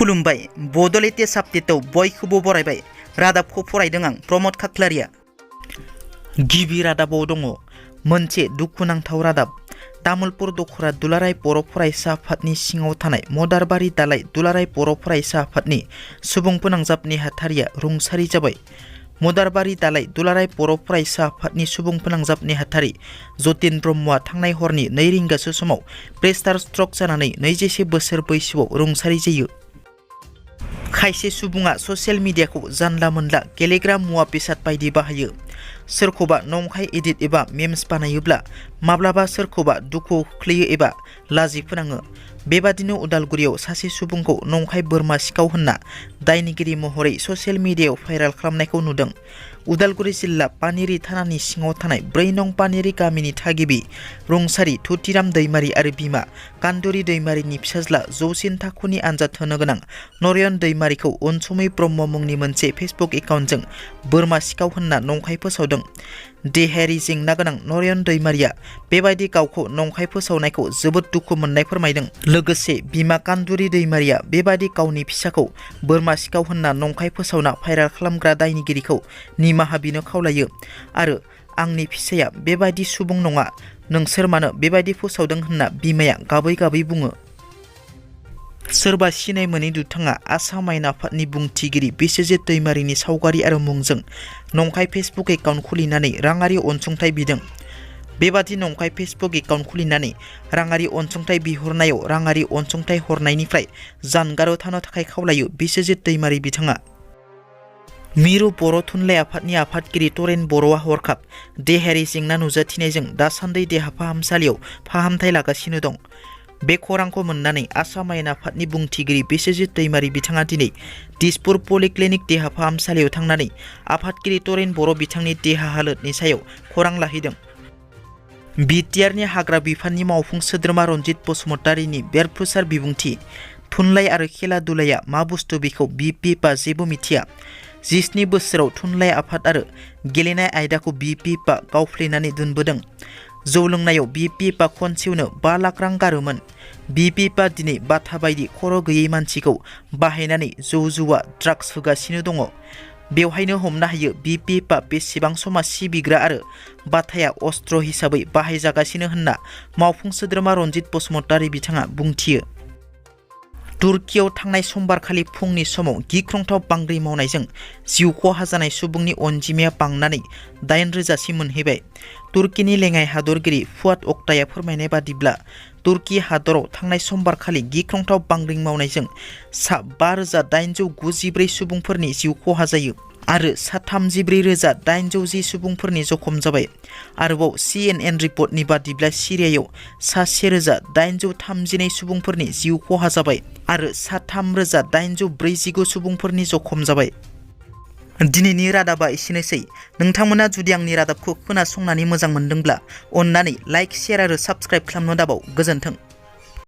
खुलुमबाय बड' लेटेस्ट आपडेटआव बयखौबो बरायबाय। रादाबखौ फरायदों आं प्रमद खाख्लारिया। गिबि रादाबाव दङ मोनसे दुखुनांथाव रादाब। तामुलपुर दख'रा दुलाराय बर' फरायसा आफादनि सिङाव थानाय मदारबारि दालाय दुलाराय बर' फरायसा आफादनि सुबुं फोनांजाब नेहाथारिया रुंसारि जाबाय। मदारबारि दालाय दुलाराय बर' फरायसा आफादनि सुबुं फोनांजाब नेहाथारि जतिन ब्रह्मआ थांनाय हरनि 2 रिंगासो समाव प्रेस्टार स्ट्रक जानानै 27 बोसोर बैसोआव रुंसारि जायो। खायसे सुबुङा ससियेल मिडियाखौ जानला मोनला गेलेग्रा मुवा बेसाद बायदि बाहायो। सोरखौबा नंखाय एडिट एबा मेम्स बानायोब्ला माब्लाबा सोरखौबा दुखुआव खोख्लैयो एबा लाजि फोनाङो। बेबादिनो उदालगुरियाव सासे सुबुंखौ नंखाय बोरमा सिखाव होनना दायनिगिरि महरै ससियेल मिडियायाव भाइरेल खालामनायखौ नुदों। उदालगुरि जिल्ला पानेरि थानानि सिङाव थानाय 4 नं पानेरि गामिनि थागिबि रुंसारि थुथिराम दैमारि आरो बिमा कान्दुरि दैमारिनि फिसाज्ला जौसिन थाखोनि आनजाद होनो गोनां नरेन दैमारिखौ अनसुमै ब्रह्म मुंनि मोनसे फेसबुक एकाउन्टजों बोरमा सिखाव होनना नंखाय फोसावदों। देहायारि जेंना गोनां नरेन दैमारिया बेबायदि गावखौ नंखाय फोसावनायखौ जोबोद दुखु मोननाय फोरमायदों। लोगोसे बिमा कान्दुरि दैमारिया बेबायदि गावनि फिसाखौ बोरमा सिखाव होनना नंखाय फोसावना भाइरेल खालामग्रा दायनिगिरिखौ निमाहा बिनो खावलायो आरो आंनि फिसाया बेबायदि सुबुं नङा, नोंसोर मानो बेबायदि फोसावदों होनना बिमाया गाबै गाबै बुङो। सोरबा सिनाय मोनै दुथाङा आसाम आयेन आफादनि बुंथिगिरि बिस्वजित दैमारिनि सावगारि आरो मुंजों नंखाय फेसबुक एकाउन्ट खुलिनानै राङारि अनसुंथाइ बिदों। बेबादि नंखाय फेसबुक एकाउन्ट खुलिनानै राङारि अनसुंथाइ बिहरनायाव राङारि अनसुंथाइ हरनायनिफ्राय जानगाराव थानो थाखाय खावलायो बिस्वजित दैमारि बिथाङा। मिरु बर' थुनलाइ आफादनि आफादगिरि तरेन बर'आ हरखाब देहायारि जेंना नुजाथिनायजों दासान्दि देहा फाहामसालियाव फाहामथाय लागासिनो दं। बे खौरांखौ मोननानै आसाम आयेन आफादनि बुंथिगिरि बिस्वजित दैमारि बिथाङा दिनै दिसपुर पलिक्लिनिक देहा फाहामसालियाव थांनानै आफादगिरि तरेन बर' बिथांनि देहा हालोदनि सायाव खौरां लाहैदों। बिटिआरनि हाग्रा बिफाननि मावफुं सोद्रोमा रनजित बसुमतारिनि बेरफ्रुसार बिबुंथि थुनलाइ आरो खेला दुलाया मा बुस्थु बेखौ बिपिएफआ जेबो मिथिया। 17 बोसोराव थुनलाइ आफाद आरो गेलेनाय आयदाखौ बिपिएफआ गावफ्लेनानै दोनबोदों। जौ लोंनायाव बिपिएफआ खनसेयावनो 5 लाख रां गारोमोन। बिपिएफआ दिनै बाथा बायदि खर' गैयै मानसिखौ बाहायनानै जौ जुवा ड्राग्स होगासिनो दङ। बेवहायनो हमनो हायो बिपिएफआ बेसेबां समाज सिबिग्रा आरो बाथाया अस्त्र हिसाबै बाहायजागासिनो होनना मावफुं सोद्रोमा रनजित बसुमतारि बिथाङा बुंथियो। तुर्कीयाव थांनाय समबारखालि फुंनि समाव गिख्रंथाव बांग्रि मावनायजों जिउ खहा जानाय सुबुंनि अनजिमाया बांनानै 8,000सिम मोनहैबाय। तुर्कीनि लेङाइ हादरगिरि फुआद अक्ताया फोरमायनाय बादिब्ला तुर्की हादराव थांनाय समबारखालि गिख्रंथाव बांग्रिं मावनायजों सा 5,894 सुबुंफोरनि जिउ खहा जायो आरो सा 34,810 सुबुंफोरनि जखम जाबाय। आरोबाव CNN रिपर्टनि बादिब्ला सिरियायाव सा 1,832 सुबुंफोरनि जिउ खहा जाबाय आरो सा 3,849 सुबुंफोरनि जखम जाबाय। दिनैनि रादाबा एसेनोसै। नोंथांमोना जुदि आंनि रादाबखौ खोनासंनानै मोजां मोनदोंब्ला अन्नानै लाइक, शेयार आरो साबस्क्राइब खालामनो दाबाव। गोजोन्थों।